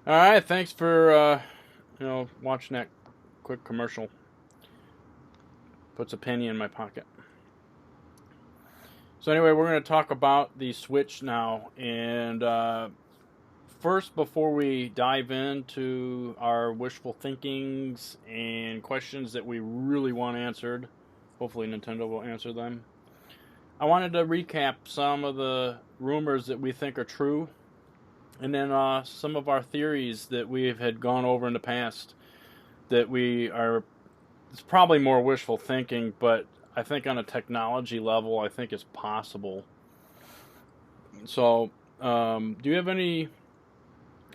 All right, thanks for watching that quick commercial. Puts a penny in my pocket. So anyway, we're going to talk about the Switch now, and first, before we dive into our wishful thinkings and questions that we really want answered, hopefully Nintendo will answer them. I wanted to recap some of the rumors that we think are true, and then some of our theories that we have had gone over in the past that we are. It's probably more wishful thinking, but I think on a technology level, I think it's possible. So, do you have any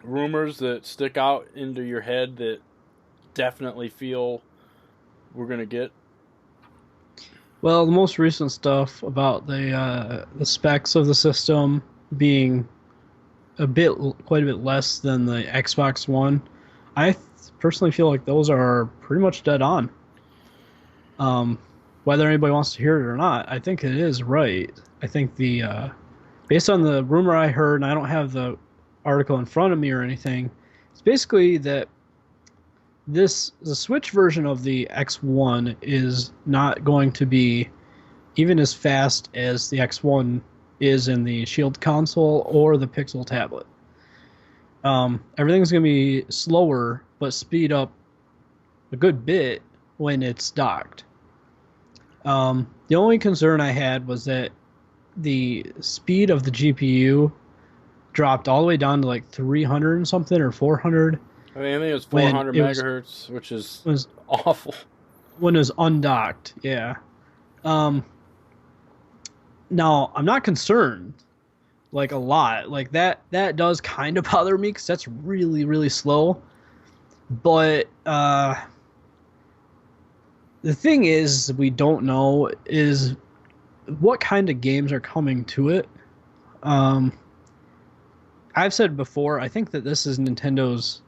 rumors that stick out into your head that definitely feel we're gonna get? Well, the most recent stuff about the specs of the system being quite a bit less than the Xbox One, I personally feel like those are pretty much dead on. Um, Whether anybody wants to hear it or not, I think it is right. I think based on the rumor I heard, and I don't have the article in front of me or anything, it's basically that the Switch version of the X1 is not going to be even as fast as the X1 is in the Shield console or the Pixel tablet. Everything's going to be slower, but speed up a good bit when it's docked. The only concern I had was that the speed of the GPU dropped all the way down to like 300 and something or 400 I think it's when 400 it was megahertz, which is was awful. when it was undocked. Yeah. Um, Now I'm not concerned like a lot. Like that does kind of bother me because that's really slow. But the thing is, we don't know is what kind of games are coming to it. Um, I've said before, I think that this is Nintendo's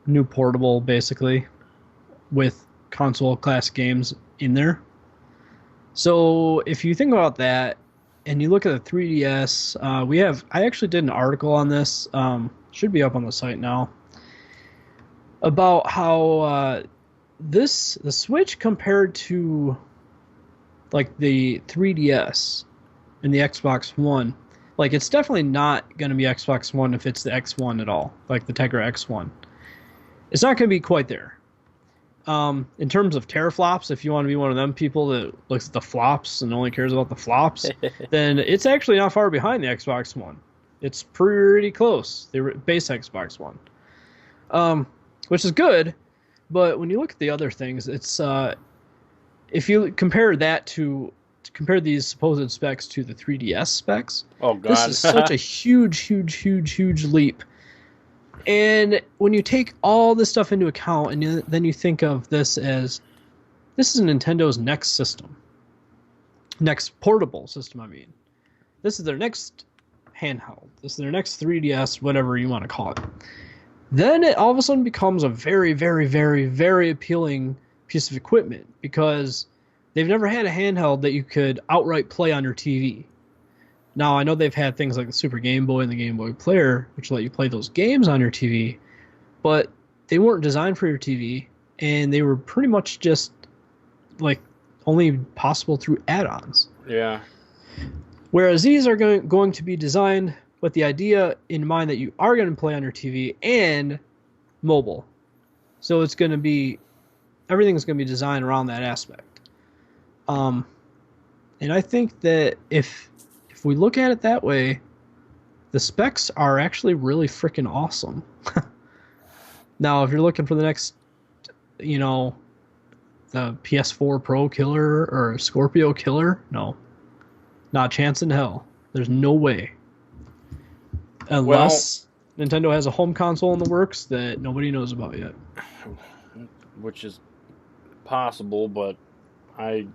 new portable, basically, with console class games in there. So if you think about that, and you look at the 3DS, I actually did an article on this. Should be up on the site now about how the Switch compared to like the 3DS and the Xbox One, like it's definitely not going to be Xbox One if it's the X1 at all, like the Tegra X1. It's not going to be quite there. In terms of teraflops, if you want to be one of them people that looks at the flops and only cares about the flops, then it's actually not far behind the Xbox One. It's pretty close, the base Xbox One, which is good. But when you look at the other things, it's if you compare these supposed specs to the 3DS specs, Oh this God. is such a huge leap. And when you take all this stuff into account, and then you think of this is Nintendo's next system, next portable system. I mean, this is their next handheld. This is their next 3DS, whatever you want to call it. Then it all of a sudden becomes a very appealing piece of equipment because they've never had a handheld that you could outright play on your TV. Now, I know they've had things like the Super Game Boy and the Game Boy Player, which let you play those games on your TV, but they weren't designed for your TV, and they were pretty much just like only possible through add-ons. Yeah. Whereas these are going to be designed with the idea in mind that you are going to play on your TV and mobile. So it's going to be everything's going to be designed around that aspect. Um, and I think that if we look at it that way, the specs are actually really freaking awesome. Now, if you're looking for the next, you know, the PS4 Pro killer or Scorpio killer, no, not a chance in hell. There's no way. Well, Unless Nintendo has a home console in the works that nobody knows about yet. which is possible, but I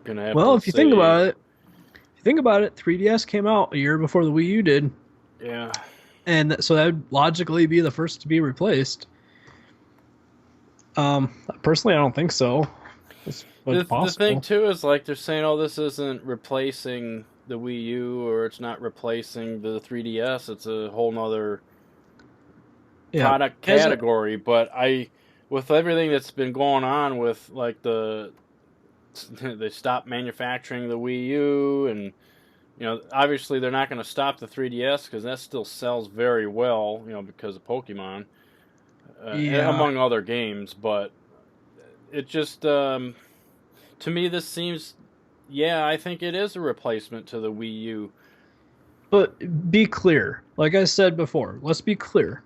gonna have Well, to if you think say, about it, 3DS came out a year before the Wii U did, yeah. and so that would logically be the first to be replaced. Personally, I don't think so. But it's The thing possible. too is like they're saying, oh, this isn't replacing the Wii U or it's not replacing the 3DS. It's a whole nother Yeah. product As a, category, but with everything that's been going on with like they stopped manufacturing the Wii U, and obviously they're not going to stop the 3DS because that still sells very well, because of Pokemon, yeah. among other games. But it just to me this seems, yeah, I think it is a replacement to the Wii U. But be clear. Like I said before, let's be clear.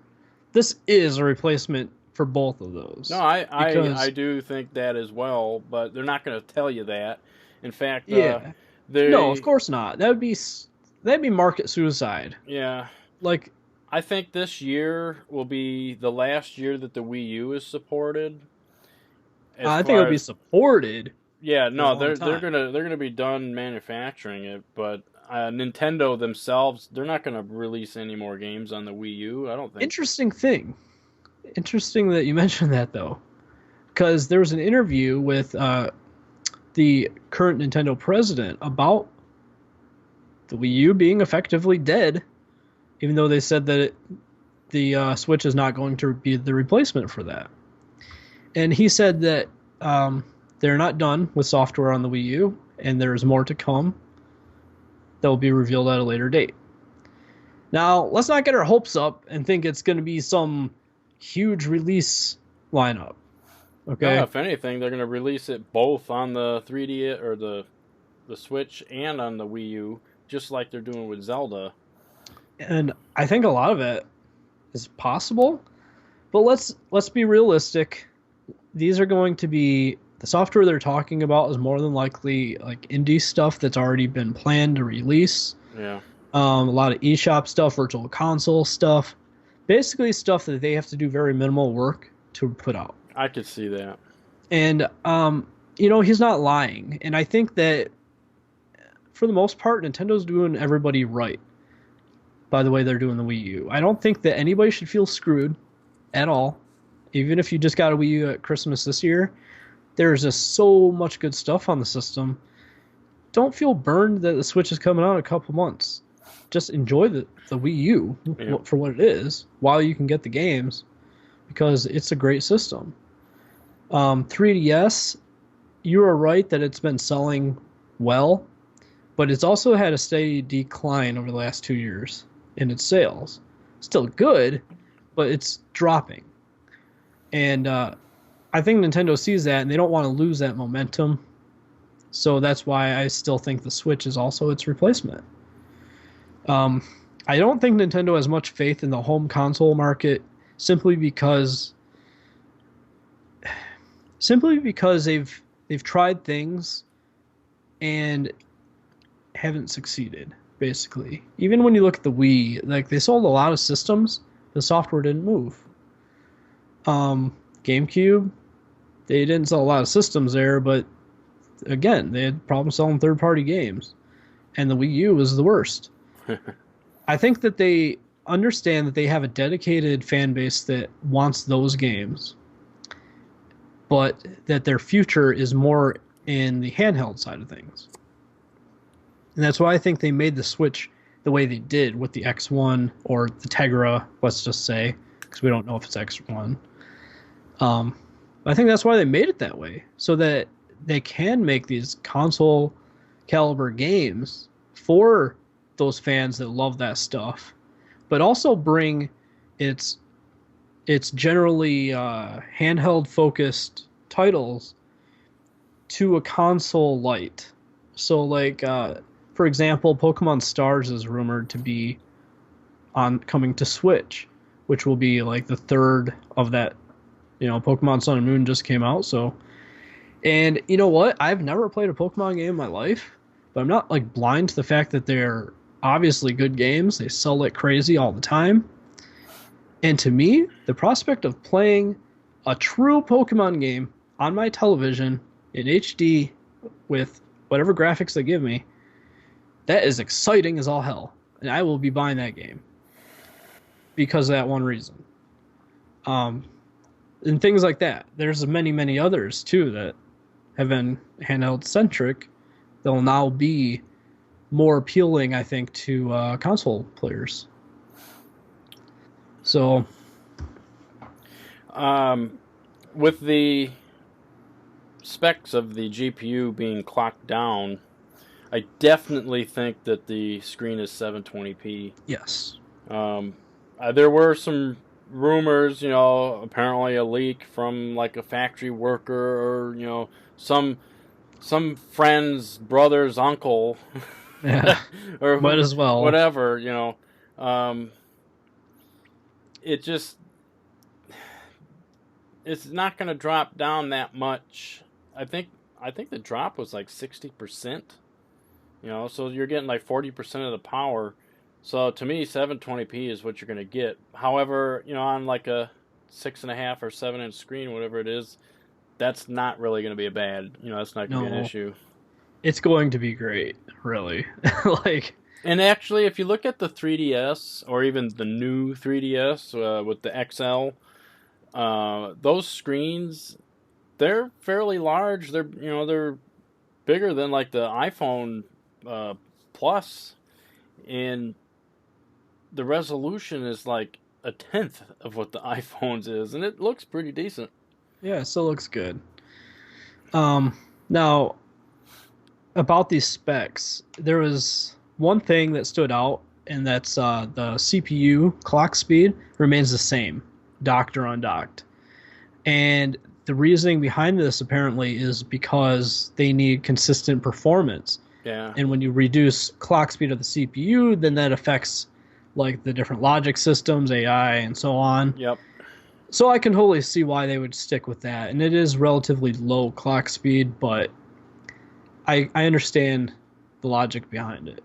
This is a replacement for both of No, those. I Because, do think that as well, but they're not going to tell you that. In fact, yeah. No, of they, course not. That'd be market suicide. yeah, Like, I think this year will be the last year that the Wii U is supported. As I think it'll far be as, supported yeah, for a no, long they're time. gonna be done manufacturing it, but Nintendo themselves, they're not gonna release any more games on the Wii U. I don't think. Interesting thing. Interesting that you mentioned that, though. Because there was an interview with the current Nintendo president about the Wii U being effectively dead, even though they said that the Switch is not going to be the replacement for that. And he said that they're not done with software on the Wii U, and there's more to come that will be revealed at a later date. Now, let's not get our hopes up and think it's going to be some huge release lineup. No, Okay. if anything, they're gonna release it both on the 3D or the Switch and on the Wii U, just like they're doing with Zelda. And I think a lot of it is possible, but let's be realistic. These are going to be the software they're talking about is more than likely like indie stuff that's already been planned to release. Yeah, A lot of eShop stuff, virtual console stuff, basically stuff that they have to do very minimal work to put out. I could see that. And he's not lying. And I think that for the most part, Nintendo's doing everybody right by the way they're doing the Wii U. I don't think that anybody should feel screwed at all. Even if you just got a Wii U at Christmas this year, there's just so much good stuff on the system. Don't feel burned that the Switch is coming out in a couple months. Just enjoy the Wii U Yeah. for what it is while you can get the games because it's a great system. 3DS, you are right that it's been selling well, but it's also had a steady decline over the last 2 years in its sales. Still good, but it's dropping. And I think Nintendo sees that and they don't want to lose that momentum. So that's why I still think the Switch is also its replacement. Um, I don't think Nintendo has much faith in the home console market simply because they've tried things and haven't succeeded. Basically, even when you look at the Wii, like they sold a lot of systems, the software didn't move. GameCube, they didn't sell a lot of systems there, but again, they had problems selling third-party games, and the Wii U was the worst. I think that they understand that they have a dedicated fan base that wants those games, but that their future is more in the handheld side of things. And that's why I think they made the Switch the way they did with the X1 or the Tegra, let's just say, because we don't know if it's X1. I think that's why they made it that way, so that they can make these console caliber games for those fans that love that stuff, but also bring its generally handheld focused titles to a console light. So like for example, Pokemon Stars is rumored to be on coming to Switch, which will be like the third of that. Pokemon Sun and Moon just came out, so. And you know what? I've never played a Pokemon game in my life, but I'm not like blind to the fact that they're obviously good games. They sell like crazy all the time. And to me, the prospect of playing a true Pokemon game on my television in HD with whatever graphics they give me, that is exciting as all hell. And I will be buying that game because of that one reason. And things like that. There's many, many others too that have been handheld centric. They'll now be more appealing, I think, to console players. So With the specs of the GPU being clocked down, I definitely think that the screen is 720p. Yes. There were some rumors, apparently a leak from like a factory worker or some friend's brother's uncle, Yeah. or Might as well. whatever. It just it's not going to drop down that much. I think the drop was like 60%. So you're getting like 40% of the power. So to me, 720p is what you're going to get. However, on like a 6.5 or 7-inch screen, whatever it is, that's not really going to be a bad. That's not going to be an No. issue. It's going to be great, really. Like, And actually, if you look at the 3DS or even the new 3DS with the XL, those screens, they're fairly large. They're bigger than like the iPhone Plus, and the resolution is like a tenth of what the iPhone's is, and it looks pretty decent. yeah, it still looks good. Now about these specs, there was one thing that stood out, and that's the CPU clock speed remains the same, docked or undocked. And the reasoning behind this apparently is because they need consistent performance. Yeah. And when you reduce clock speed of the CPU, then that affects like the different logic systems, AI, and so on. Yep. So I can totally see why they would stick with that. And it is relatively low clock speed, but I understand the logic behind it.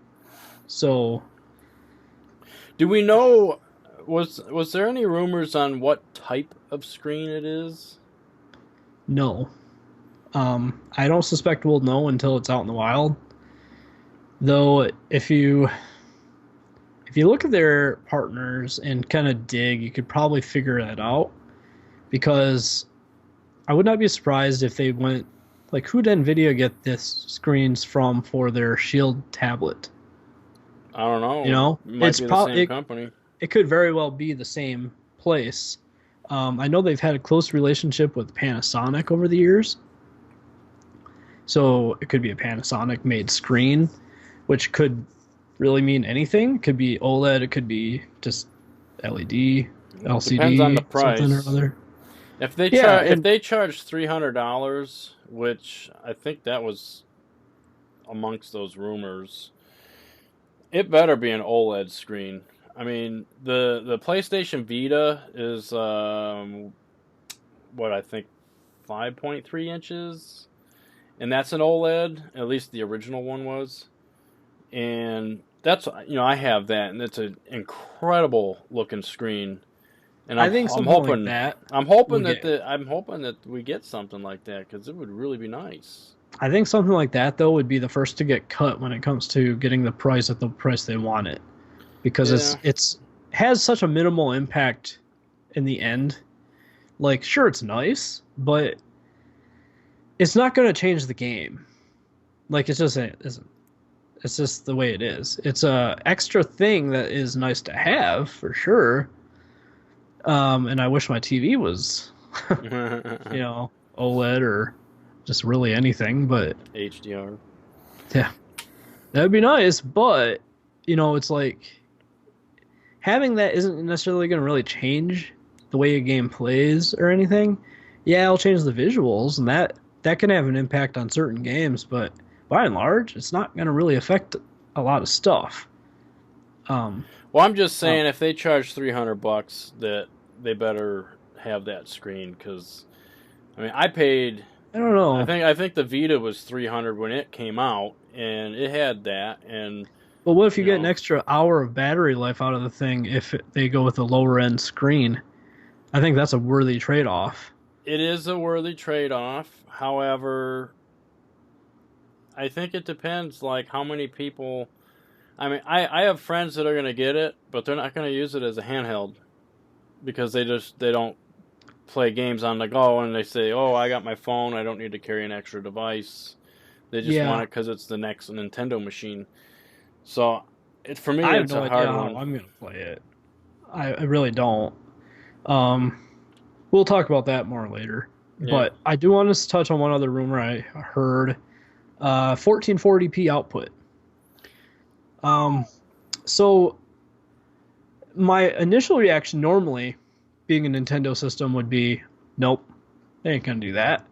So, do we know? Was there any rumors on what type of screen it is? no. I don't suspect we'll know until it's out in the wild. Though, if you look at their partners and kind of dig, you could probably figure that out. Because I would not be surprised if they went, like, who did NVIDIA get this screens from for their Shield tablet? I don't know. It might be the same company. It could very well be the same place. I know they've had a close relationship with Panasonic over the years. So it could be a Panasonic-made screen, which could really mean anything. It could be OLED. It could be just LED, LCD. Depends on the price. Something or other. If they charge $300, which I think that was amongst those rumors, it better be an OLED screen. I mean, the PlayStation Vita is what I think 5.3 inches, and that's an OLED. At least the original one was, and that's I have that, and it's an incredible looking screen. And I think I'm hoping like that. I'm hoping that we get something like that, because it would really be nice. I think something like that though would be the first to get cut when it comes to getting the price at the price they want it, because it's has such a minimal impact in the end. Like, sure, it's nice, but it's not going to change the game. Like, it just isn't. It's just the way it is. It's a extra thing that is nice to have for sure. And I wish my TV was, OLED or just really anything, but HDR. Yeah, that'd be nice. But it's like having that isn't necessarily going to really change the way a game plays or anything. Yeah, it'll change the visuals, and that can have an impact on certain games, but by and large, it's not going to really affect a lot of stuff. Well, I'm just saying, if they charge $300, that they better have that screen, because I paid. I don't know. I think the Vita was $300 when it came out, and it had that. And but what if you get an extra hour of battery life out of the thing if they go with a lower end screen? I think that's a worthy trade-off. It is a worthy trade-off. However, I think it depends, like, how many people. I have friends that are going to get it, but they're not going to use it as a handheld, because they don't play games on the go, and they say, "Oh, I got my phone. I don't need to carry an extra device." They just want it because it's the next Nintendo machine. So, for me, I have it's no a idea hard how one. I'm going to play it. I really don't. we'll talk about that more later. Yeah. But I do want to touch on one other rumor I heard. 1440p output. So my initial reaction normally, being a Nintendo system, would be, nope, they ain't gonna do that.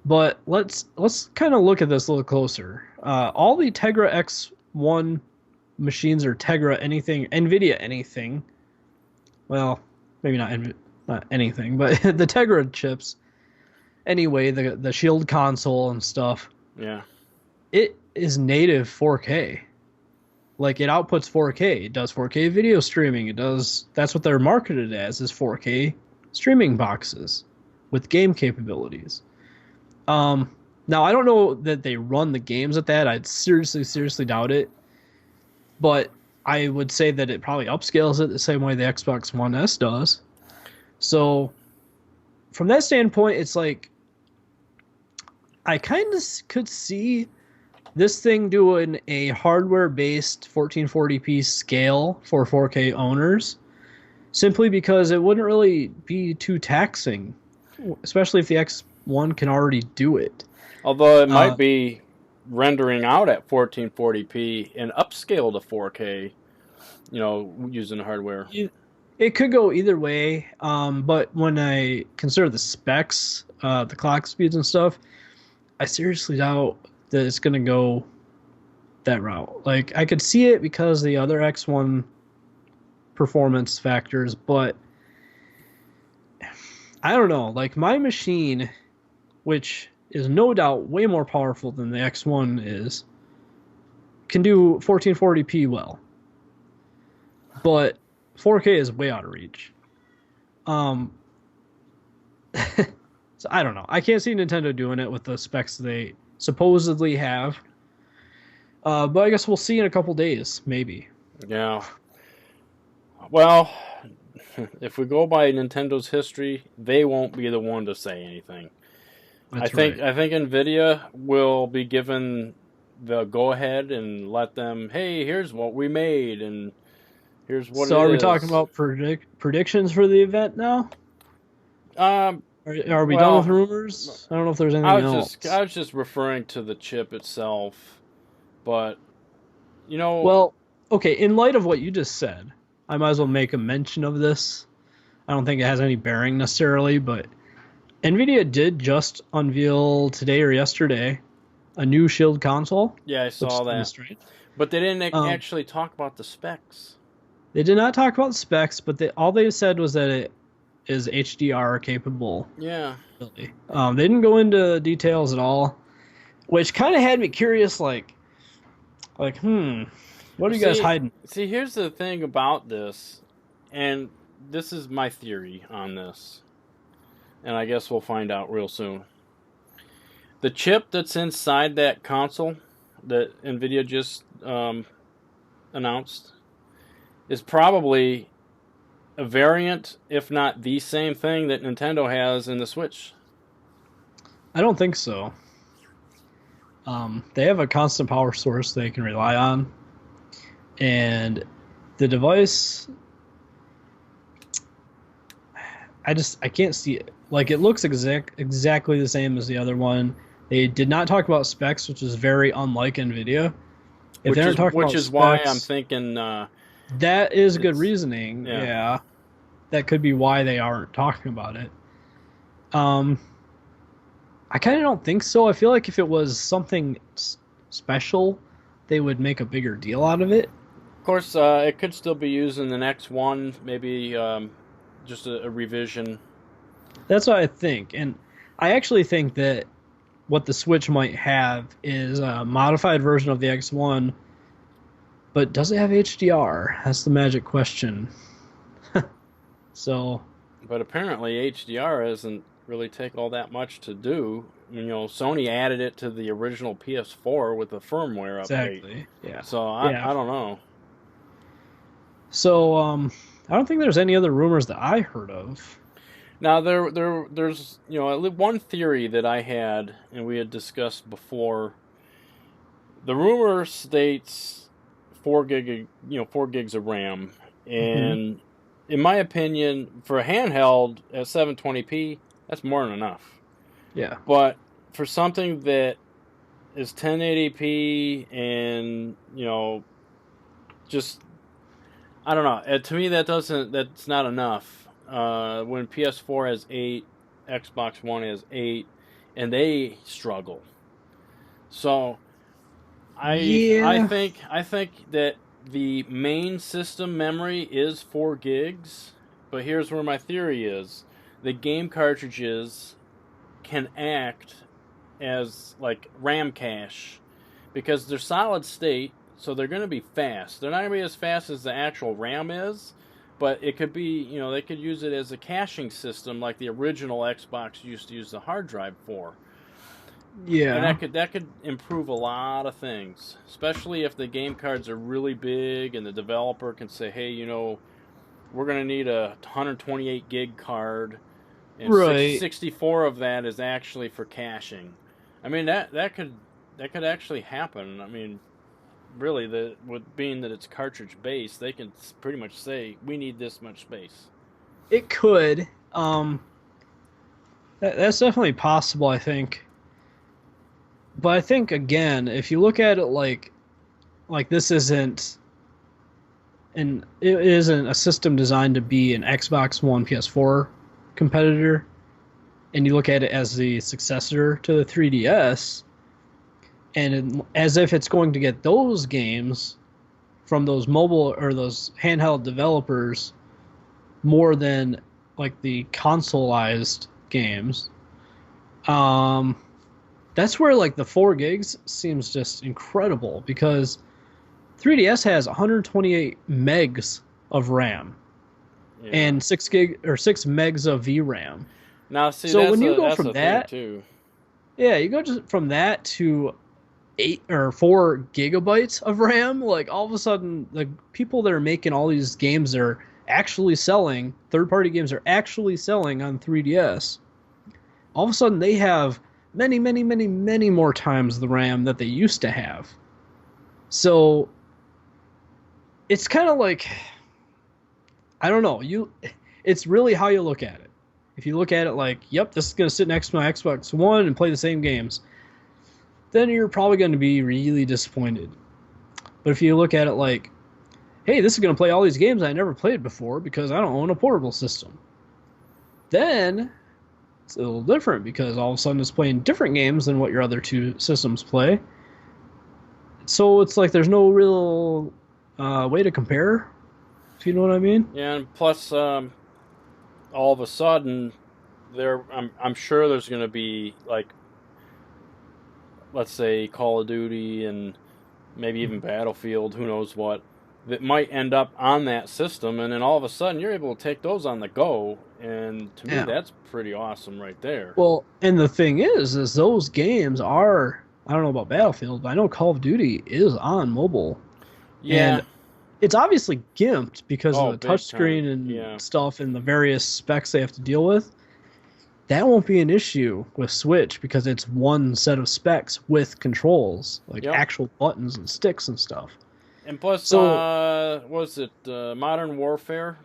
But let's kind of look at this a little closer. All the Tegra X1 machines or Tegra anything, NVIDIA anything. Well, maybe not anything, but the Tegra chips. Anyway, the Shield console and stuff. Yeah. It is native 4K. Like, it outputs 4K. It does 4K video streaming. It does. That's what they're marketed as, is 4K streaming boxes with game capabilities. Now I don't know that they run the games at that. I'd seriously doubt it. But I would say that it probably upscales it the same way the Xbox One S does. So from that standpoint, it's like I kind of could see this thing doing a hardware-based 1440p scale for 4K owners, simply because it wouldn't really be too taxing, especially if the X1 can already do it. Although it might be rendering out at 1440p and upscale to 4K, using the hardware. It could go either way, but when I consider the specs, the clock speeds and stuff, I seriously doubt that it's going to go that route. Like, I could see it because of the other X1 performance factors, but I don't know. Like, my machine, which is no doubt way more powerful than the X1 is, can do 1440p well. But 4K is way out of reach. So I don't know. I can't see Nintendo doing it with the specs they supposedly have. But I guess we'll see in a couple days, maybe. Yeah. Well, if we go by Nintendo's history, they won't be the one to say anything. I think Nvidia will be given the go-ahead and let them, hey, here's what we made, and here's what it is. So are we talking about predictions for the event now? Are we done with rumors? I don't know if there's anything else. I was just referring to the chip itself, but, Well, okay, in light of what you just said, I might as well make a mention of this. I don't think it has any bearing necessarily, but NVIDIA did just unveil today or yesterday a new Shield console. Yeah, I saw that. But they didn't actually talk about the specs. They did not talk about the specs, but all they said was that it is HDR capable. Yeah. Really. They didn't go into details at all, which kind of had me curious, like, what are you guys hiding? See, here's the thing about this, and this is my theory on this, and I guess we'll find out real soon. The chip that's inside that console that NVIDIA just announced is probably a variant, if not the same thing that Nintendo has in the Switch. I don't think so. They have a constant power source they can rely on, and the device, I can't see it. Like, it looks exactly the same as the other one. They did not talk about specs, which is very unlike NVIDIA. Which is why I'm thinking that is good reasoning. Yeah. That could be why they aren't talking about it. I kind of don't think so. I feel like if it was something special, they would make a bigger deal out of it. Of course, it could still be used in the next one, maybe just a revision. That's what I think. And I actually think that what the Switch might have is a modified version of the X1, but does it have HDR? That's the magic question. But apparently HDR doesn't really take all that much to do. Sony added it to the original PS4 with the firmware update. Exactly. Yeah. So I don't know. So I don't think there's any other rumors that I heard of. Now there's one theory that I had and we had discussed before. The rumor states 4 gigs of RAM, and in my opinion, for a handheld at 720p, that's more than enough. Yeah. But for something that is 1080p and, just, I don't know. To me, that's not enough. When PS4 has 8, Xbox One has 8, and they struggle. So Yeah. I think that the main system memory is 4 gigs, but here's where my theory is. The game cartridges can act as like RAM cache because they're solid state, so they're going to be fast. They're not going to be as fast as the actual RAM is, but it could be, they could use it as a caching system like the original Xbox used to use the hard drive for. And Yeah. that could improve a lot of things, especially if the game cards are really big and the developer can say, "Hey, we're going to need a 128 gig card and Right. 64 of that is actually for caching." I mean, that could actually happen. I mean, really, with being that it's cartridge based, they can pretty much say we need this much space. It could. That's definitely possible, I think. But I think again, if you look at it like this it isn't a system designed to be an Xbox One PS4 competitor, and you look at it as the successor to the 3DS, as if it's going to get those games from those mobile or those handheld developers more than like the consoleized games. That's where like the 4 gigs seems just incredible because 3DS has 128 megs of RAM Yeah. and 6 megs of VRAM. Now, see, So when you go that's from a thing that, too. yeah, you go just from that to 8 or 4 gigabytes of RAM, like all of a sudden the people that are making all these games are actually selling, third-party games are actually selling on 3DS. All of a sudden they have many, many, many, many more times the RAM that they used to have. So it's kind of like, I don't know, it's really how you look at it. If you look at it like, yep, this is going to sit next to my Xbox One and play the same games, then you're probably going to be really disappointed. But if you look at it like, hey, this is going to play all these games I never played before because I don't own a portable system, then it's a little different because all of a sudden it's playing different games than what your other 2 systems play. So it's like there's no real way to compare, if you know what I mean. Yeah, and plus, all of a sudden, I'm sure there's going to be like, let's say, Call of Duty and maybe even Battlefield, who knows what, that might end up on that system, and then all of a sudden you're able to take those on the go, and to me Yeah. that's pretty awesome right there. Well, and the thing is those games are, I don't know about Battlefield, but I know Call of Duty is on mobile. Yeah. And it's obviously gimped because of Oh, the big time. touchscreen and Yeah. stuff and the various specs they have to deal with. That won't be an issue with Switch because it's one set of specs with controls, like Yep. actual buttons and sticks and stuff. And plus, So, was it Modern Warfare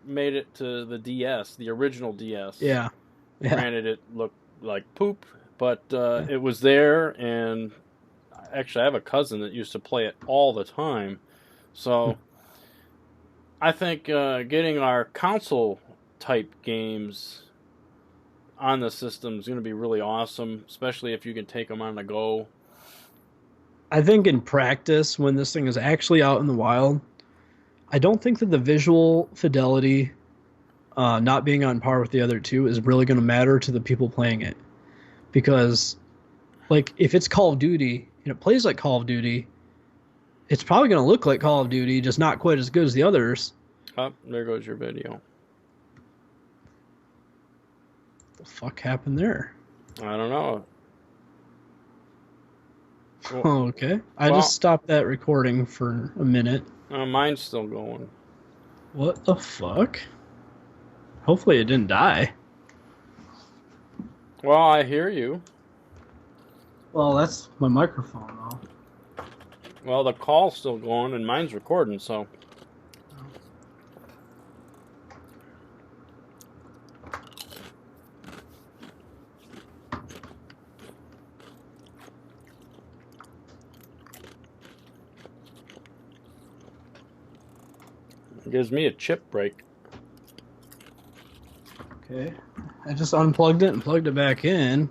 made it to the DS, the original DS? yeah. Yeah. Granted, it looked like poop, but Yeah. it was there, and actually, I have a cousin that used to play it all the time. So, I think getting our console type games on the system is going to be really awesome, especially if you can take them on the go. I think in practice, when this thing is actually out in the wild, I don't think that the visual fidelity not being on par with the other 2 is really going to matter to the people playing it. Because, like, if it's Call of Duty and it plays like Call of Duty, it's probably going to look like Call of Duty, just not quite as good as the others. Oh, there goes your video. What the fuck happened there? I don't know. Oh, okay. I well- just stopped that recording for a minute. Mine's still going. What the fuck? Hopefully it didn't die. Well, I hear you. Well, that's my microphone, though. Well, the call's still going and mine's recording, so. It gives me a chip break. Okay. I just unplugged it and plugged it back in.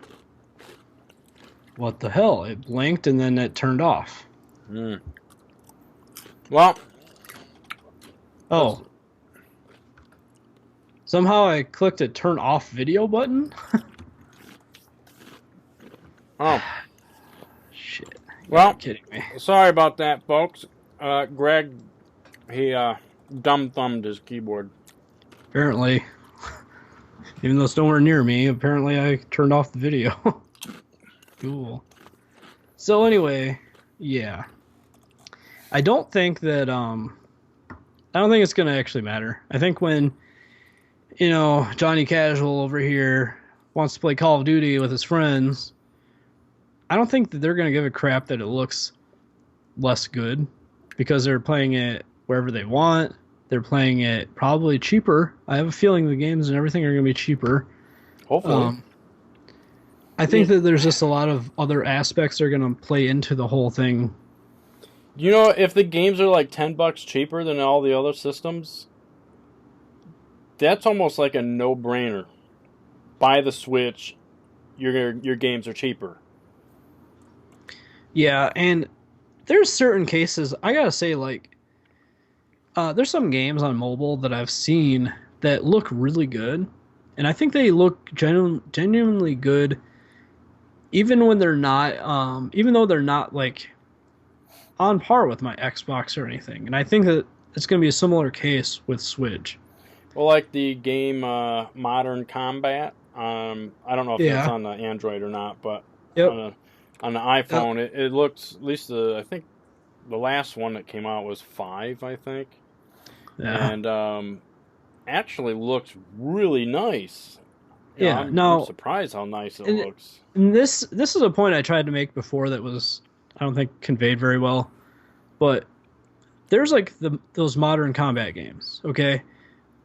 What the hell? It blinked and then it turned off. Well. Oh. Somehow I clicked a turn off video button? Oh. Shit. Well, kidding me. Sorry about that, folks. Greg, he dumb thumbed his keyboard. Apparently. Even though it's nowhere near me, apparently I turned off the video. Cool. So anyway, yeah. I don't think that I don't think it's gonna actually matter. I think when Johnny Casual over here wants to play Call of Duty with his friends, I don't think that they're gonna give a crap that it looks less good because they're playing it wherever they want. They're playing it probably cheaper. I have a feeling the games and everything are gonna be cheaper. Hopefully. I think that there's just a lot of other aspects that are gonna play into the whole thing. If the games are like $10 cheaper than all the other systems, that's almost like a no-brainer. Buy the Switch, your games are cheaper. Yeah, and there's certain cases, I gotta say, like, there's some games on mobile that I've seen that look really good, and I think they look genuinely good, even when they're not, even though they're not, like, on par with my Xbox or anything. And I think that it's going to be a similar case with Switch. Well, like the game Modern Combat. I don't know if it's on the Android or not, but on the iPhone, it looks, at least I think the last one that came out was 5, I think. Yeah. And actually looks really nice. I'm surprised how nice it looks. And this is a point I tried to make before that was, I don't think, conveyed very well. But there's like those Modern Combat games, okay?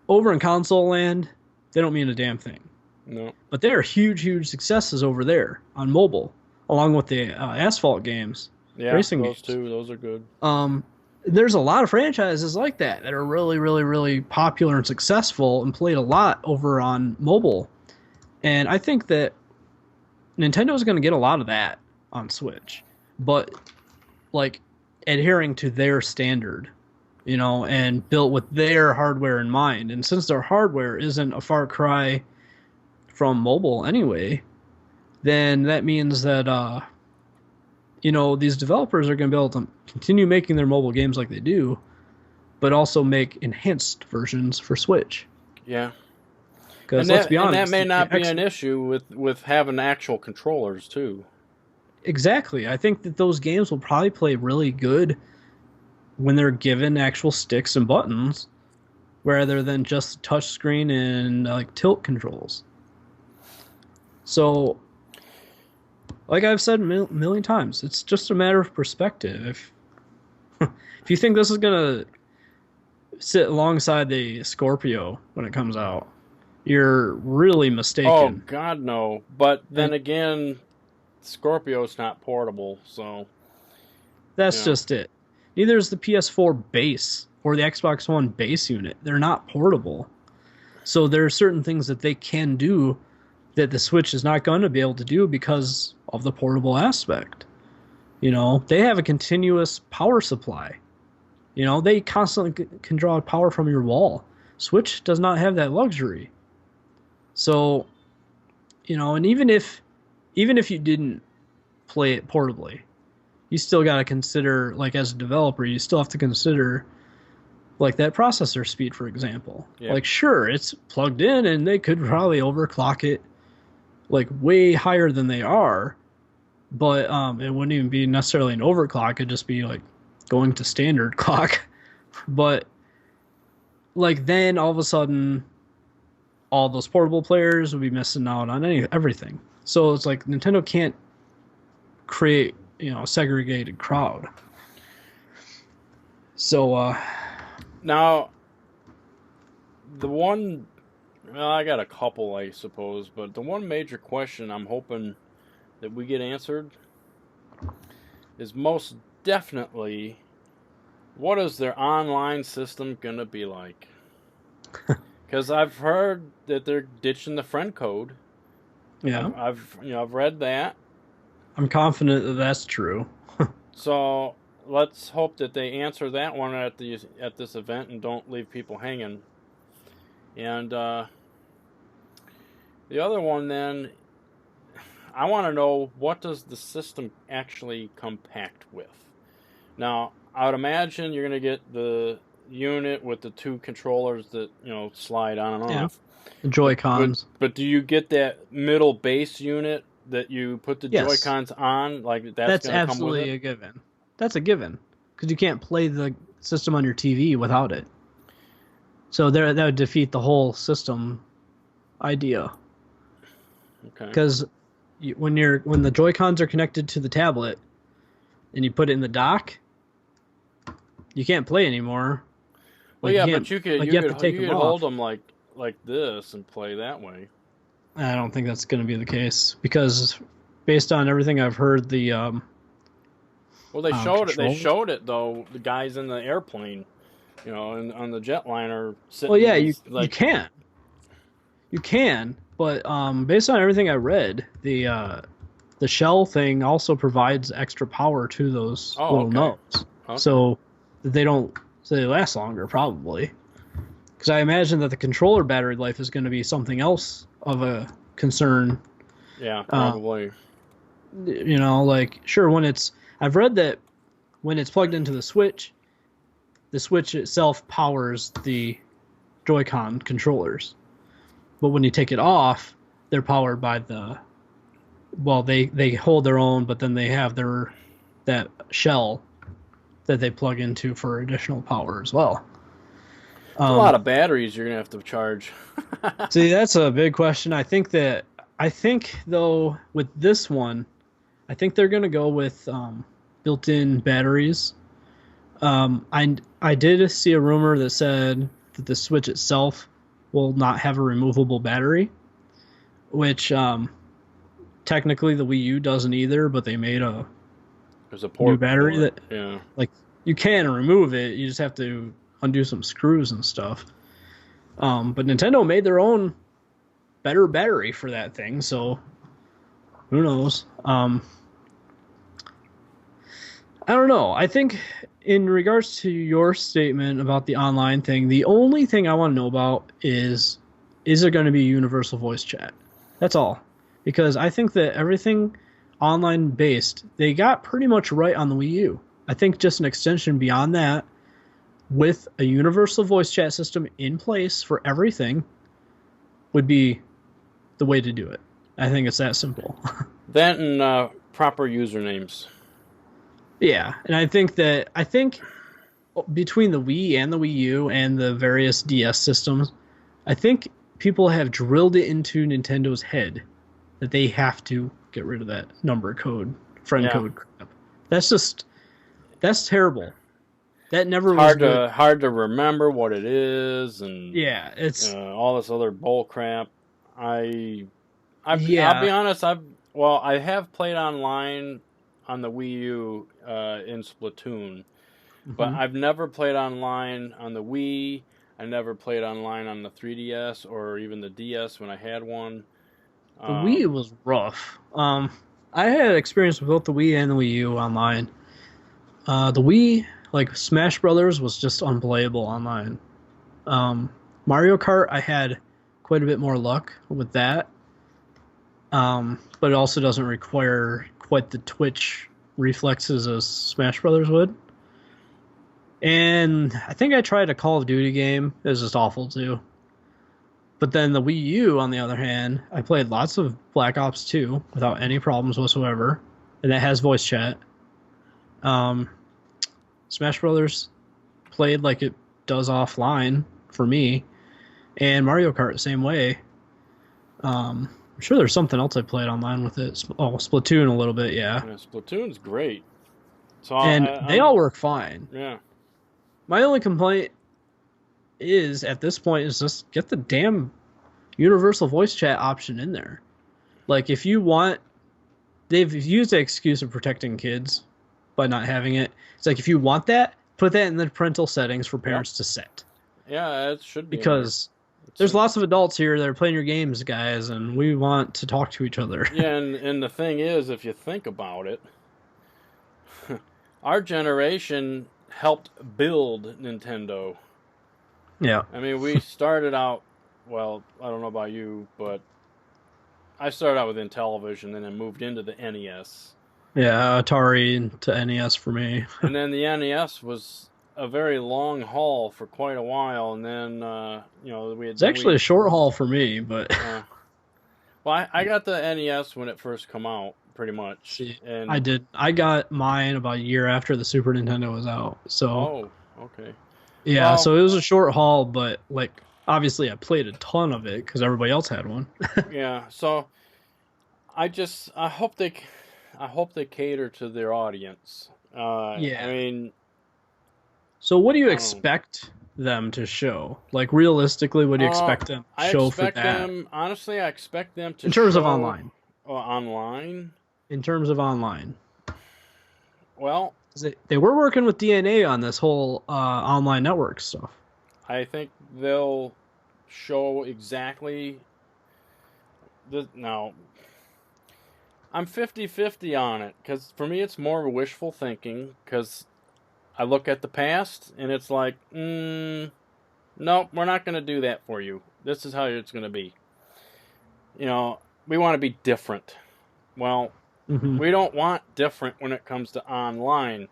Over in console land, they don't mean a damn thing. No. But they are huge, huge successes over there on mobile, along with the Asphalt games, racing those games. Too. Those are good. There's a lot of franchises like that are really, really, really popular and successful and played a lot over on mobile. And I think that Nintendo is going to get a lot of that on Switch. But, like, adhering to their standard, and built with their hardware in mind. And since their hardware isn't a far cry from mobile anyway, then that means that, these developers are going to be able to continue making their mobile games like they do, but also make enhanced versions for Switch. Yeah. Because let's be honest, and that may not be an issue with having actual controllers too. Exactly. I think that those games will probably play really good when they're given actual sticks and buttons, rather than just touchscreen and like tilt controls. So, like I've said a million times, it's just a matter of perspective. If you think this is gonna sit alongside the Scorpio when it comes out, you're really mistaken. Oh God, no! But then again, Scorpio's not portable, so that's just it. Neither is the PS4 base or the Xbox One base unit. They're not portable. So there are certain things that they can do that the Switch is not going to be able to do because of the portable aspect. They have a continuous power supply. They constantly can draw power from your wall. Switch does not have that luxury. So, and even if you didn't play it portably, you still got to consider, like, as a developer, you still have to consider, like, that processor speed, for example. Yeah. Like, sure, it's plugged in, and they could probably overclock it, like, way higher than they are, but it wouldn't even be necessarily an overclock. It'd just be, like, going to standard clock. But, like, then all of a sudden, all those portable players would be missing out on everything. So it's like Nintendo can't create, a segregated crowd. So now I got a couple, I suppose, but the one major question I'm hoping that we get answered is most definitely what is their online system gonna be like? Because I've heard that they're ditching the friend code. Yeah, I've read that. I'm confident that that's true. So let's hope that they answer that one at this event and don't leave people hanging. And the other one, then, I want to know, what does the system actually compact with? Now, I would imagine you're going to get the unit with the two controllers that slide on and off. The Joy-Cons. But do you get that middle base unit that you put the Yes. Joy-Cons on? Like That's going to come with absolutely it? a given. That's a given because you can't play the system on your TV without it. So that would defeat the whole system idea. Okay. Because when the Joy-Cons are connected to the tablet and you put it in the dock, you can't play anymore. Well, yeah, but you could hold off. them like this and play that way. I don't think that's going to be the case because, based on everything I've heard, the well, they showed it. They controls? showed it though. The guys in the airplane, and on the jetliner sitting. Well, yeah, you like, you can, but based on everything I read, the shell thing also provides extra power to those little nodes, so that they last longer probably. Because I imagine that the controller battery life is going to be something else of a concern. Yeah, probably. Sure, I've read that when it's plugged into the Switch itself powers the Joy-Con controllers. But when you take it off, they're powered by they hold their own, but then they have that shell that they plug into for additional power as well. A lot of batteries you're going to have to charge. See, that's a big question. I think though with this one, I think they're going to go with built-in batteries. I did see a rumor that said that the Switch itself will not have a removable battery, which technically the Wii U doesn't either, but they made There's a port new battery that like you can remove it. You just have to undo some screws and stuff. But Nintendo made their own better battery for that thing, so who knows? I don't know. I think in regards to your statement about the online thing, the only thing I want to know about is there going to be universal voice chat? That's all. Because I think that everything online based, they got pretty much right on the Wii U. I think just an extension beyond that with a universal voice chat system in place for everything would be the way to do it. I think it's that simple. That and proper usernames. Yeah, and I think between the Wii and the Wii U and the various DS systems, I think people have drilled it into Nintendo's head that they have to get rid of that number code, friend code crap. That's terrible. That never was good. Hard to remember what it is, and it's all this other bull crap. I'll be honest. I have played online on the Wii U in Splatoon, but I've never played online on the Wii. I never played online on the 3DS or even the DS when I had one. The Wii was rough. I had experience with both the Wii and the Wii U online. The Wii, like Smash Brothers, was just unplayable online. Mario Kart, I had quite a bit more luck with that. But it also doesn't require quite the twitch reflexes as Smash Brothers would. And I think I tried a Call of Duty game. It was just awful too. But then the Wii U, on the other hand, I played lots of Black Ops 2 without any problems whatsoever. And that has voice chat. Smash Brothers played like it does offline for me. And Mario Kart the same way. I'm sure there's something else I played online with it. Splatoon a little bit, yeah. Splatoon's great. They all work fine. Yeah. My only complaint is, at this point, is just get the damn universal voice chat option in there. Like, if you want... They've used the excuse of protecting kids by not having it. It's like, if you want that, put that in the parental settings for parents to set. Yeah, it should be because there's lots of adults here that are playing your games, guys, and we want to talk to each other. Yeah, and the thing is, if you think about it, our generation helped build Nintendo. Yeah. I mean, we started out, well, I don't know about you, but I started out with Intellivision and then moved into the NES. Yeah, Atari to NES for me. And then the NES was a very long haul for quite a while, and then it's actually a short haul for me, but well, I got the NES when it first come out, pretty much. See, and I got mine about a year after the Super Nintendo was out. So oh, okay. Yeah, so it was a short haul, but like obviously I played a ton of it because everybody else had one. Yeah, so I hope they cater to their audience. Yeah. I mean, so what do you expect them to show? Like realistically, what do you expect them to show for that? Honestly, I expect them to in terms of online. Online. In terms of online. Well, they were working with DNA on this whole online network stuff. I think they'll show exactly now. I'm 50-50 on it because for me it's more wishful thinking because I look at the past and it's like, nope, we're not going to do that for you. This is how it's going to be. We want to be different. Well, we don't want different when it comes to online.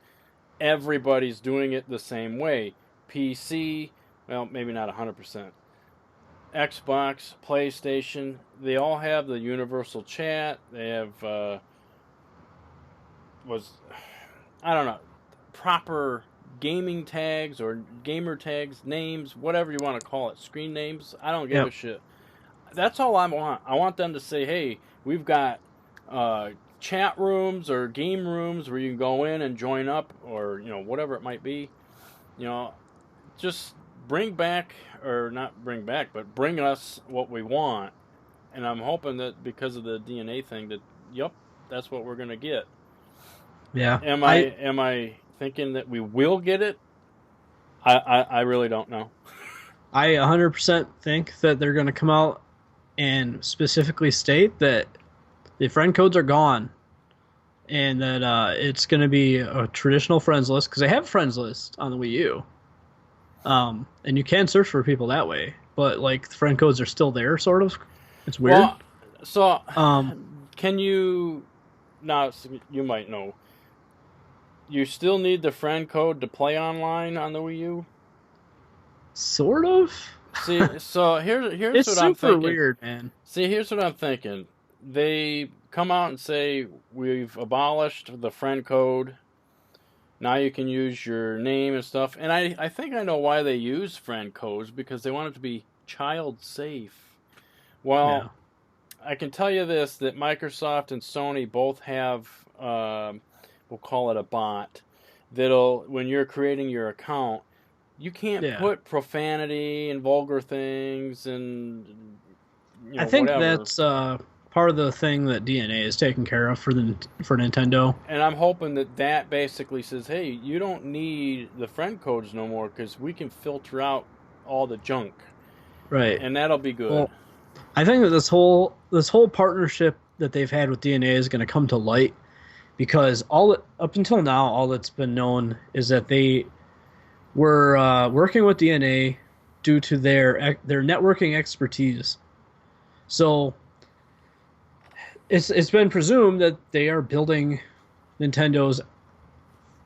Everybody's doing it the same way. PC, well, maybe not 100%. Xbox, PlayStation, they all have the universal chat. They have, I don't know, proper gaming tags or gamer tags, names, whatever you want to call it, screen names. I don't give a shit. That's all I want. I want them to say, hey, we've got chat rooms or game rooms where you can go in and join up or, whatever it might be. Just bring back, or not bring back, but bring us what we want. And I'm hoping that because of the DNA thing that, yep, that's what we're going to get. Yeah. Am I thinking that we will get it? I really don't know. I 100% think that they're going to come out and specifically state that the friend codes are gone and that it's going to be a traditional friends list because they have a friends list on the Wii U. And you can search for people that way, but like the friend codes are still there, sort of. It's weird. Well, so, can you? Now you might know. You still need the friend code to play online on the Wii U. Sort of. See, so here's it's what I'm thinking. It's super weird, man. See, here's what I'm thinking. They come out and say we've abolished the friend code. Now you can use your name and stuff. And I think I know why they use friend codes, because they want it to be child safe. Well, I can tell you this, that Microsoft and Sony both have, we'll call it a bot, that'll, when you're creating your account, you can't put profanity and vulgar things and, I think whatever. That's part of the thing that DNA is taking care of for Nintendo. And I'm hoping that basically says, hey, you don't need the friend codes no more because we can filter out all the junk. Right. And that'll be good. Well, I think that this whole partnership that they've had with DNA is going to come to light because up until now, all that's been known is that they were working with DNA due to their networking expertise. So it's been presumed that they are building Nintendo's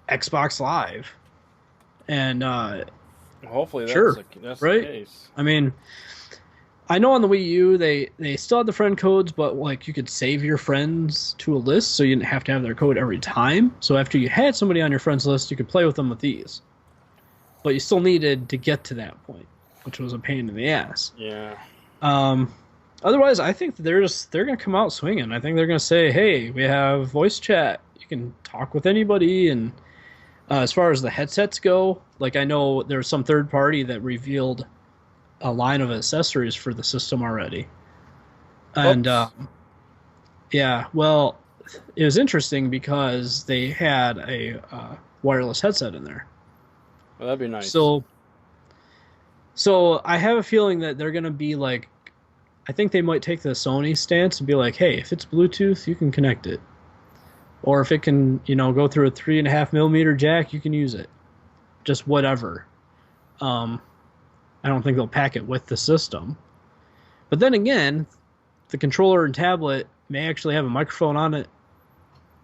Xbox Live, and hopefully that's right? the case. I mean, I know on the Wii U they still had the friend codes, but like you could save your friends to a list, so you didn't have to have their code every time. So after you had somebody on your friends list, you could play with them with these, but you still needed to get to that point, which was a pain in the ass. Yeah. Otherwise, I think they're going to come out swinging. I think they're going to say, hey, we have voice chat. You can talk with anybody. And as far as the headsets go, like I know there's some third party that revealed a line of accessories for the system already. And yeah, well, it was interesting because they had a wireless headset in there. Well, that'd be nice. So I have a feeling that they're gonna be like, I think they might take the Sony stance and be like, hey, if it's Bluetooth, you can connect it, or if it can, go through a 3.5 millimeter jack, you can use it. Just whatever. I don't think they'll pack it with the system. But then again, the controller and tablet may actually have a microphone on it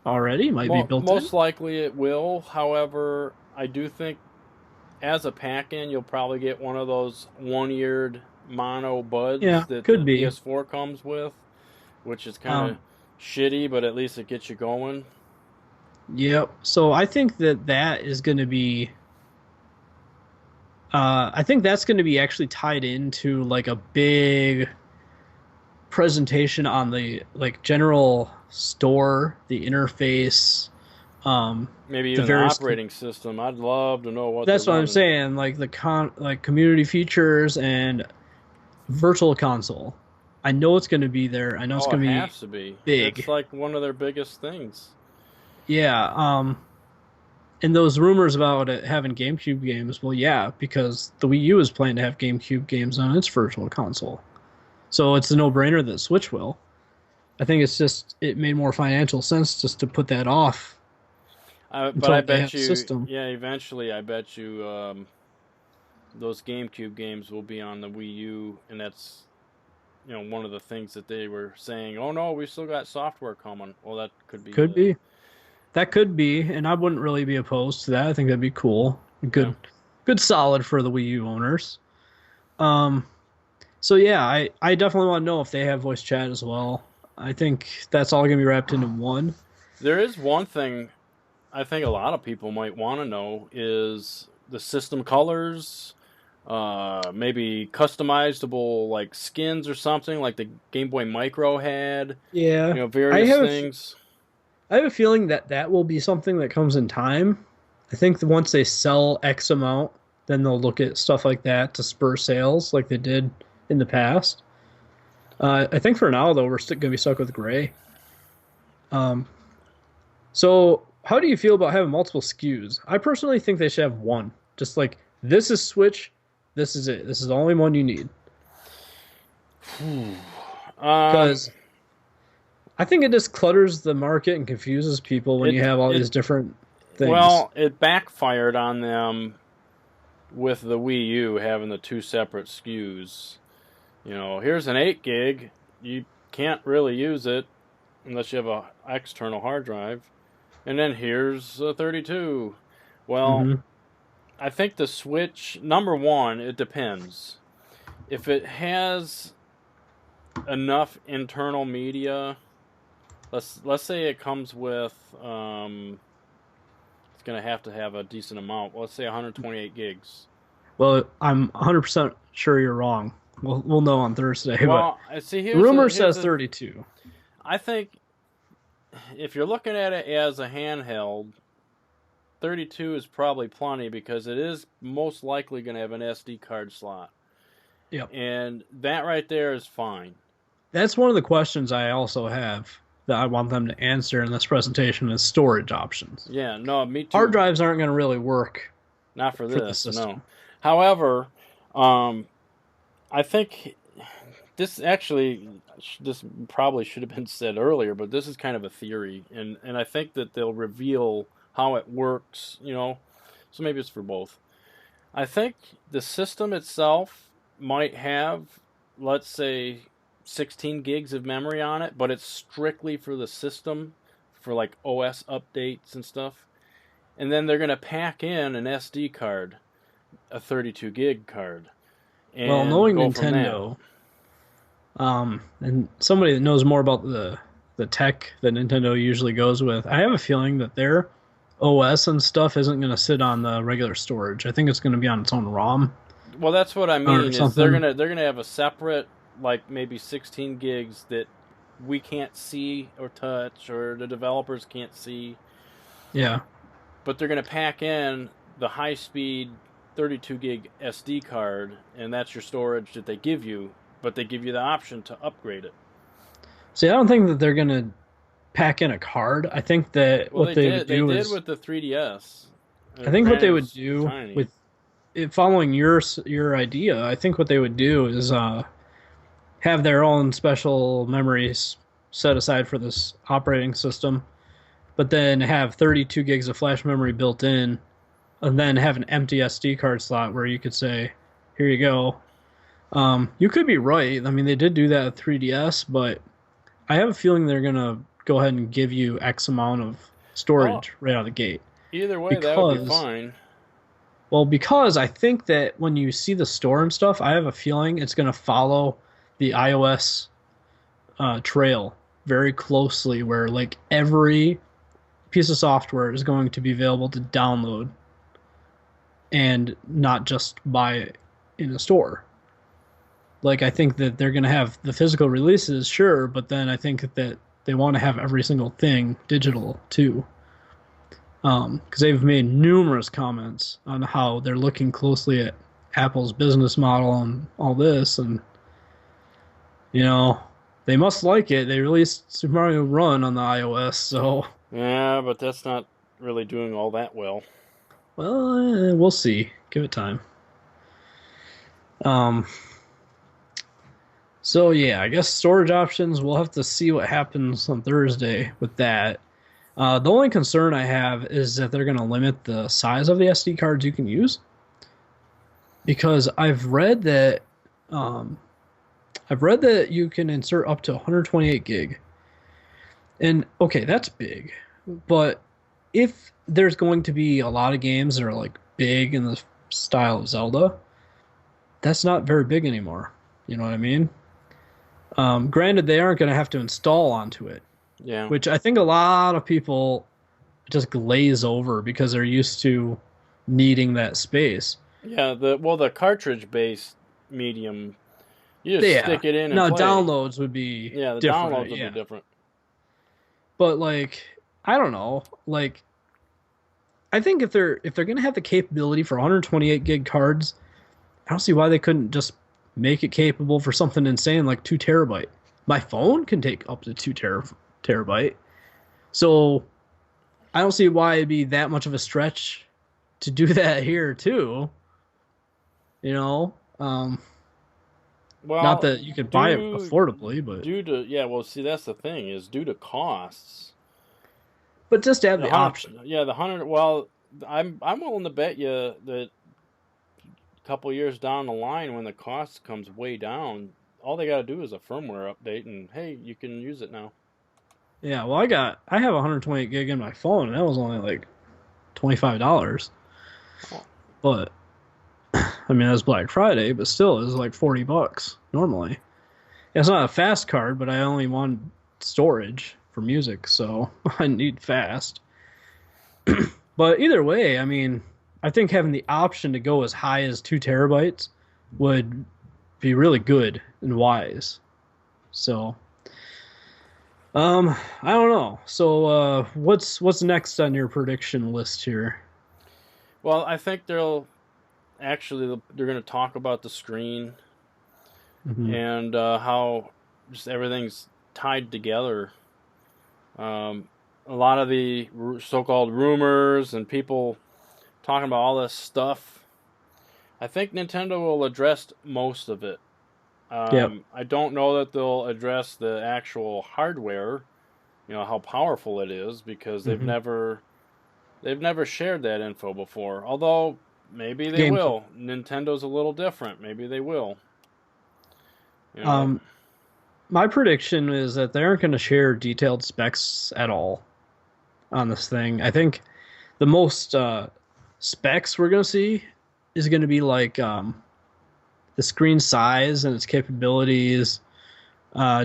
already. Might be built in. Most likely it will. However, I do think as a pack-in, you'll probably get one of those one-eared mono buds that could the be. PS4 comes with, which is kind of shitty, but at least it gets you going. Yep. So I think that is going to be. I think that's going to be actually tied into like a big presentation on the like general store, the interface, maybe even the operating system. I'd love to know what. That's what I'm saying. Like the community features and virtual console. I know it's going to be there. I know it's going to be. It has to be big. It's like one of their biggest things. Yeah. And those rumors about it having GameCube games, well, yeah, because the Wii U is planning to have GameCube games on its virtual console. So it's a no-brainer that Switch will. I think it's just, it made more financial sense just to put that off. But I bet you, eventually I bet you those GameCube games will be on the Wii U, and that's, one of the things that they were saying, oh no, we still got software coming. Well, that could be. Could be. That could be, and I wouldn't really be opposed to that. I think that'd be cool. Good solid for the Wii U owners. So yeah, I definitely want to know if they have voice chat as well. I think that's all going to be wrapped into one. There is one thing I think a lot of people might want to know is the system colors, maybe customizable like skins or something like the Game Boy Micro had. Yeah. Various things. I have a feeling that will be something that comes in time. I think that once they sell X amount, then they'll look at stuff like that to spur sales like they did in the past. I think for now, though, we're still going to be stuck with gray. So how do you feel about having multiple SKUs? I personally think they should have one. Just like, this is Switch, this is it. This is the only one you need. Because I think it just clutters the market and confuses people when you have all these different things. Well, it backfired on them with the Wii U having the two separate SKUs. Here's an 8 gig. You can't really use it unless you have an external hard drive. And then here's a 32. Well, I think the Switch, number one, it depends. If it has enough internal media, let's say it comes with, it's going to have a decent amount. Let's say 128 gigs. Well, I'm 100% sure you're wrong. We'll know on Thursday. Well, see, rumor says 32. I think if you're looking at it as a handheld, 32 is probably plenty because it is most likely going to have an SD card slot. Yep. And that right there is fine. That's one of the questions I also have that I want them to answer in this presentation is storage options. Yeah, no, me too. Hard drives aren't going to really work. Not for this, no. However, I think this probably should have been said earlier, but this is kind of a theory, and I think that they'll reveal how it works, so maybe it's for both. I think the system itself might have, let's say, 16 gigs of memory on it, but it's strictly for the system, for like OS updates and stuff. And then they're going to pack in an SD card, a 32 gig card. And well, knowing Nintendo, and somebody that knows more about the tech that Nintendo usually goes with, I have a feeling that their OS and stuff isn't going to sit on the regular storage. I think it's going to be on its own ROM. Well, that's what I mean. Is they're gonna have a separate, like maybe 16 gigs that we can't see or touch, or the developers can't see. Yeah. But they're gonna pack in the high-speed 32 gig SD card, and that's your storage that they give you. But they give you the option to upgrade it. See, I don't think that they're gonna pack in a card. I think that they did with the 3DS. I think what they would do following your idea, I think what they would do is have their own special memories set aside for this operating system, but then have 32 gigs of flash memory built in, and then have an empty SD card slot where you could say, "Here you go." You could be right. I mean, they did do that with 3DS, but I have a feeling they're gonna go ahead and give you X amount of Well, storage right out of the gate either way, that would be because fine. because I think that when you see the store and stuff, I have a feeling it's going to follow the iOS trail very closely, where like every piece of software is going to be available to download and not just buy in a store. Like I think that they're going to have the physical releases, sure, but then I think that they want to have every single thing digital too. Because they've made numerous comments on how they're looking closely at Apple's business model and all this, and you know they must like it. They released Super Mario Run on the iOS, so Yeah, but that's not really doing all that well. we'll see. Give it time. Um, so yeah, I guess storage options. We'll have to see what happens on Thursday with that. The only concern I have is that they're going to limit the size of the SD cards you can use, because um, I've read that you can insert up to 128 gig, and okay, that's big, but if there's going to be a lot of games that are like big in the style of Zelda, that's not very big anymore. You know what I mean? Granted, they aren't going to have to install onto it, Yeah. which I think a lot of people just glaze over because they're used to needing that space. Yeah, the cartridge based medium, you just Yeah. stick it in and Now play. downloads would be Yeah, the different, downloads will be yeah. different. But like I don't know, like I think if they're gonna have the capability for 128 gig cards, I don't see why they couldn't just make it capable for something insane like 2 terabyte. My phone can take up to terabyte, so I don't see why it'd be that much of a stretch to do that here too. You know, not Well, that you could buy it due affordably, but due to yeah, well, see that's the thing is due to costs. just to have The the hundred, option. yeah, the hundred. Well, I'm willing to bet you that a couple years down the line, when the cost comes way down, all they got to do is a firmware update, and hey, you can use it now. Yeah, well, I have 128 gig in my phone, and that was only like $25. Oh, But I mean, that's Black Friday, but still, it's like $40 normally. It's not a fast card, but I only want storage for music, so I need fast. But either way, I mean, I think having the option to go as high as 2 terabytes would be really good and wise. So, I don't know. So, what's next on your prediction list here? well, I think they're going to talk about the screen Hmm. and how just everything's tied together. Um, a lot of the so-called rumors and people talking about all this stuff. I think Nintendo will address most of it. Yep. I don't know that they'll address the actual hardware, how powerful it is, because Hmm. they've never shared that info before. Although maybe they Games. will. Nintendo's a little different. Maybe they will. You know. Um, my prediction is that they aren't going to share detailed specs at all on this thing. I think the most specs we're going to see is going to be like the screen size and its capabilities,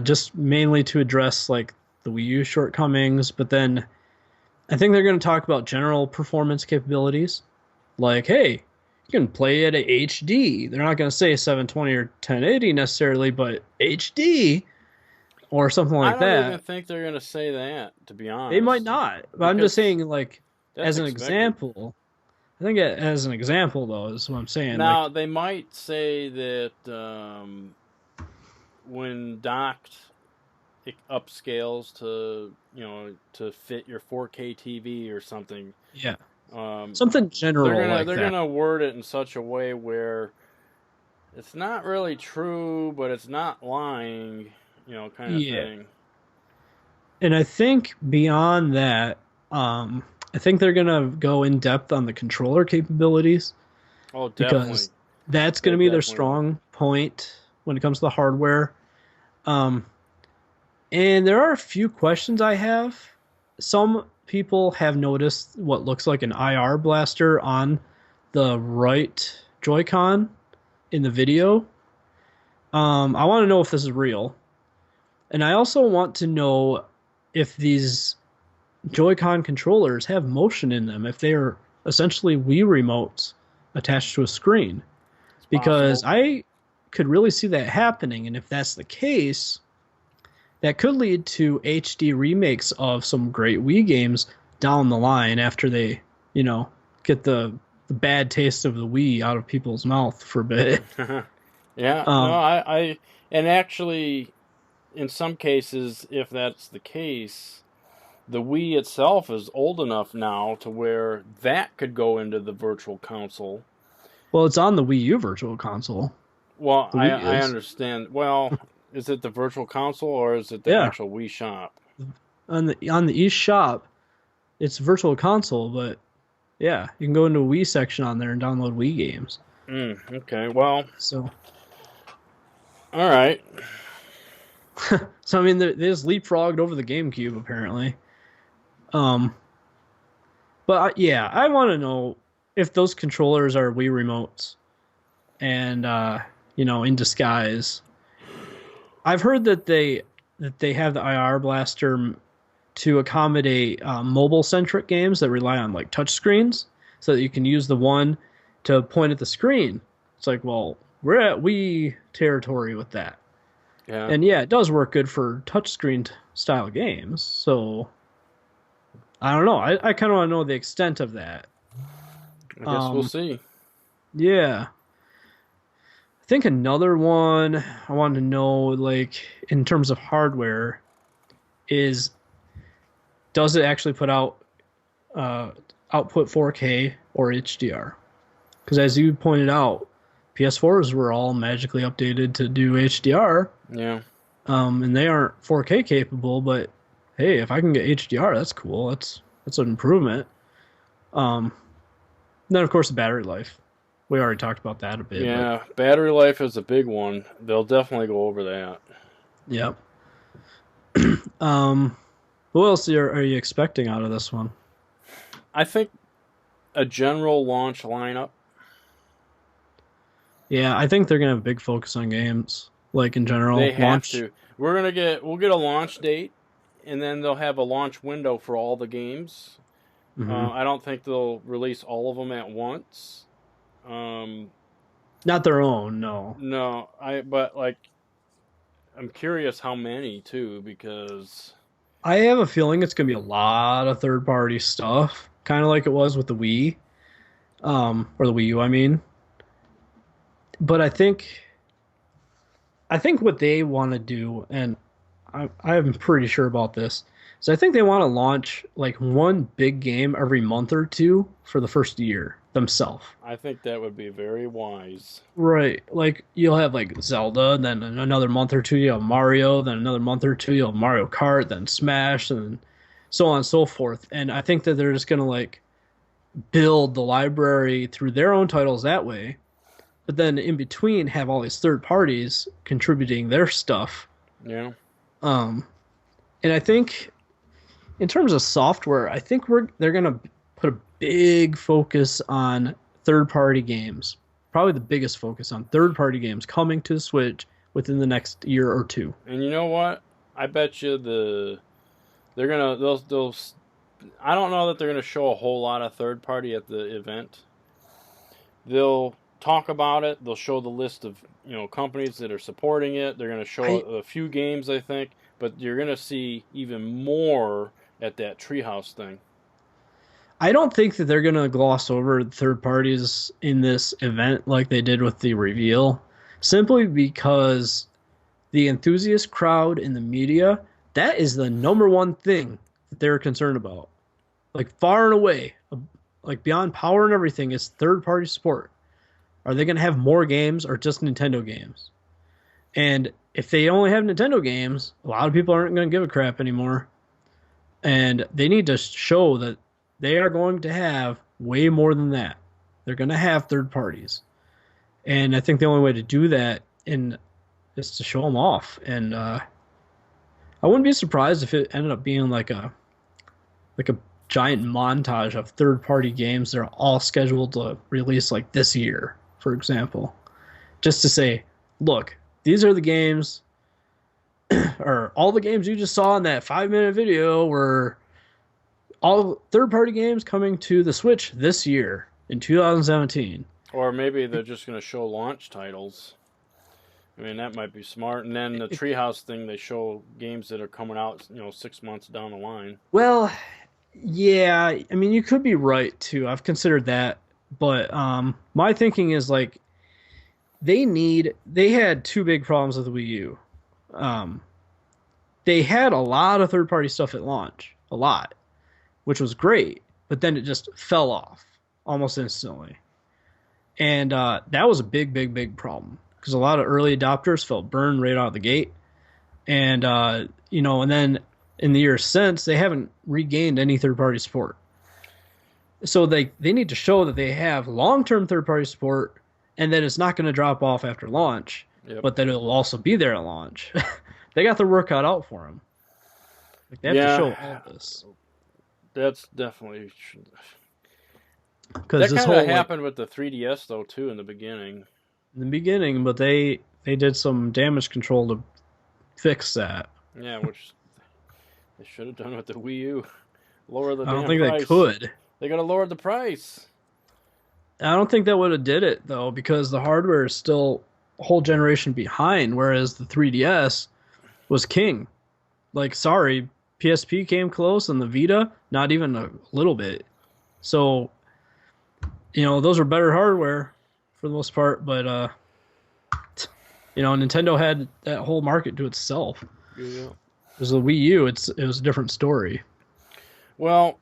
just mainly to address like the Wii U shortcomings. But then I think they're going to talk about general performance capabilities, like hey, you can play it at HD. They're not going to say 720 or 1080 necessarily, but HD or something I like don't even that. think they're gonna say that, to be They might honest, not, but I'm just because saying like that's as an expected. example. I think as an example though is what I'm saying. Now Like they might say that when docked, it upscales to to fit your 4K TV or something. yeah, Something general like they're that. gonna word it in such a way where it's not really true, but it's not lying, kind of Yeah. thing. And I think beyond that, I think they're gonna go in depth on the controller capabilities Oh, definitely. because that's They gonna be their definitely will. strong point when it comes to the hardware. Um, and there are a few questions I have. Some people have noticed what looks like an IR blaster on the right Joy-Con in the video. I want to know if this is real. And I also want to know if these Joy-Con controllers have motion in them, if they are essentially Wii remotes attached to a screen. It's Because possible. I could really see that happening. And if that's the case, that could lead to HD remakes of some great Wii games down the line after they, you know, get the bad taste of the Wii out of people's mouth for a bit. Yeah, no, Um, and actually, in some cases, if that's the case, the Wii itself is old enough now to where that could go into the virtual console. well, it's on the Wii U Virtual Console. Well, The Wii I is. understand. Well, is it the virtual console or is it the Yeah, actual Wii shop? on the East Shop, it's Virtual Console, but yeah, you can go into a Wii section on there and download Wii games. Okay, well, So, all right. so I mean, they just leapfrogged over the GameCube apparently. Um, but yeah, I want to know if those controllers are Wii remotes and in disguise. I've heard that they have the IR blaster to accommodate mobile centric games that rely on like touch screens, so that you can use the one to point at the screen. It's like, well, we're at Wii territory with that, Yeah, and yeah, it does work good for touchscreen style games. So I don't know. I kind of want to know the extent of that. I guess we'll Um, see. yeah. I think another one I wanted to know, like in terms of hardware, is does it actually put out uh, output 4K or HDR? Because as you pointed out, PS4s were all magically updated to do HDR, Yeah, and they aren't 4K capable. But hey, if I can get HDR, that's cool. That's an improvement. Um, then of course the battery life. We already talked about that a bit, but yeah. Battery life is a big one. They'll definitely go over that. yeah. Um, what else are you expecting out of this one? I think a general launch lineup. Yeah, I think they're gonna have a big focus on games, like in They general. have Launch. to. We'll get a launch date, and then they'll have a launch window for all the games. Hmm. I don't think they'll release all of them at once. Um, Not their own, no. no, but like I'm curious how many too because I have a feeling it's gonna be a lot of third party stuff, kind of like it was with the Wii, or the Wii U, I mean. But I think what they want to do, and I'm pretty sure about this, is I think they want to launch like one big game every month or two for the first year themselves. I think that would be very wise. Right. Like you'll have like Zelda, then in another month or two you'll have Mario, then another month or two you'll have Mario Kart, then Smash, and so on and so forth. And I think that they're just gonna like build the library through their own titles that way. But then in between have all these third parties contributing their stuff. Yeah, Um and I think in terms of software, I think they're gonna put a big focus on third party games. Probably the biggest focus on third party games coming to the Switch within the next year or two. and you know what? I bet you they're gonna they'll I don't know that they're gonna show a whole lot of third party at the event. They'll talk about it. They'll show the list of companies that are supporting it. They're going to show I a few games, I think, but you're going to see even more at that Treehouse thing. I don't think that they're gonna gloss over third parties in this event like they did with the reveal, simply because the enthusiast crowd in the media, that is the number one thing that they're concerned about. Like far and away, like beyond power and everything, is third party support. Are they going to have more games or just Nintendo games? And if they only have Nintendo games, a lot of people aren't going to give a crap anymore. And they need to show that they are going to have way more than that. They're going to have third parties. And I think the only way to do that is to show them off. And I wouldn't be surprised if it ended up being like a giant montage of third party games that are all scheduled to release like this year, for example. Just to say, look, these are the games, or all the games you just saw in that 5-minute video were all third-party games coming to the Switch this year in 2017. Or maybe they're just going to show launch titles. I mean, that might be smart. And then the Treehouse thing, they show games that are coming out, 6 months down the line. Well, yeah, I mean, you could be right too. I've considered that, but my thinking is like they had two big problems with the Wii U. They had a lot of third-party stuff at launch, a lot, which was great, but then it just fell off almost instantly. And that was a big, big, big problem because a lot of early adopters felt burned right out of the gate. And, and then in the years since, they haven't regained any third-party support. So they need to show that they have long-term third-party support and that it's not going to drop off after launch, but that it'll also be there at launch. They got their work cut out for them. Like, they have to show all of this. That's definitely... Because that kind of happened with the 3DS, though, too, in the beginning. In the beginning, but they did some damage control to fix that. Yeah, which they should have done with the Wii U. Lower the damn price. I don't think they could. They got to lower the price. I don't think that would have did it, though, because the hardware is still a whole generation behind, whereas the 3DS was king. Like, sorry, PSP came close, and the Vita, not even a little bit. So, those are better hardware for the most part, but, Nintendo had that whole market to itself. Yeah. Because the Wii U, it was a different story. Well,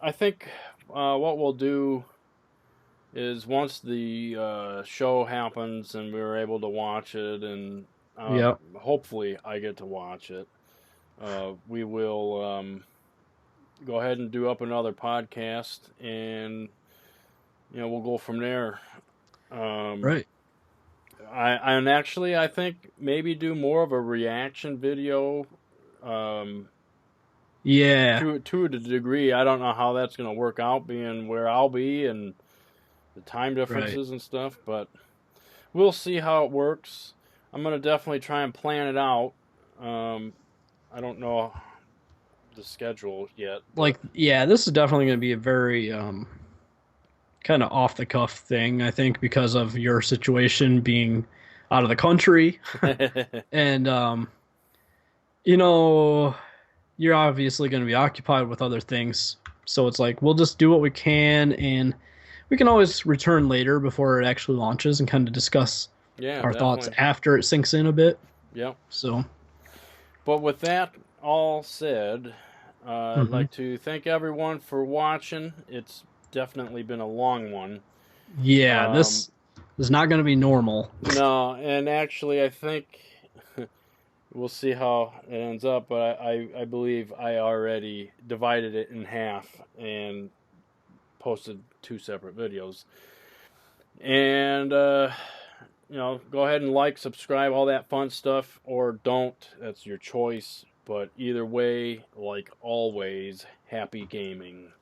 I think what we'll do is once the show happens and we're able to watch it, and hopefully I get to watch it, we will go ahead and do up another podcast, and we'll go from there. Right. I think maybe do more of a reaction video. Yeah. To a degree, I don't know how that's going to work out, being where I'll be and the time differences and stuff, but we'll see how it works. I'm going to definitely try and plan it out. I don't know the schedule yet. This is definitely going to be a very kind of off the cuff thing, I think, because of your situation being out of the country. And you're obviously going to be occupied with other things. So it's like, we'll just do what we can, and we can always return later before it actually launches and kind of discuss our thoughts after it sinks in a bit. Yeah. So. But with that all said, I'd like to thank everyone for watching. It's definitely been a long one. Yeah, this is not going to be normal. No, and actually I think we'll see how it ends up, but I believe I already divided it in half and posted 2 separate videos. And, go ahead and like, subscribe, all that fun stuff, or don't. That's your choice. But either way, like always, happy gaming.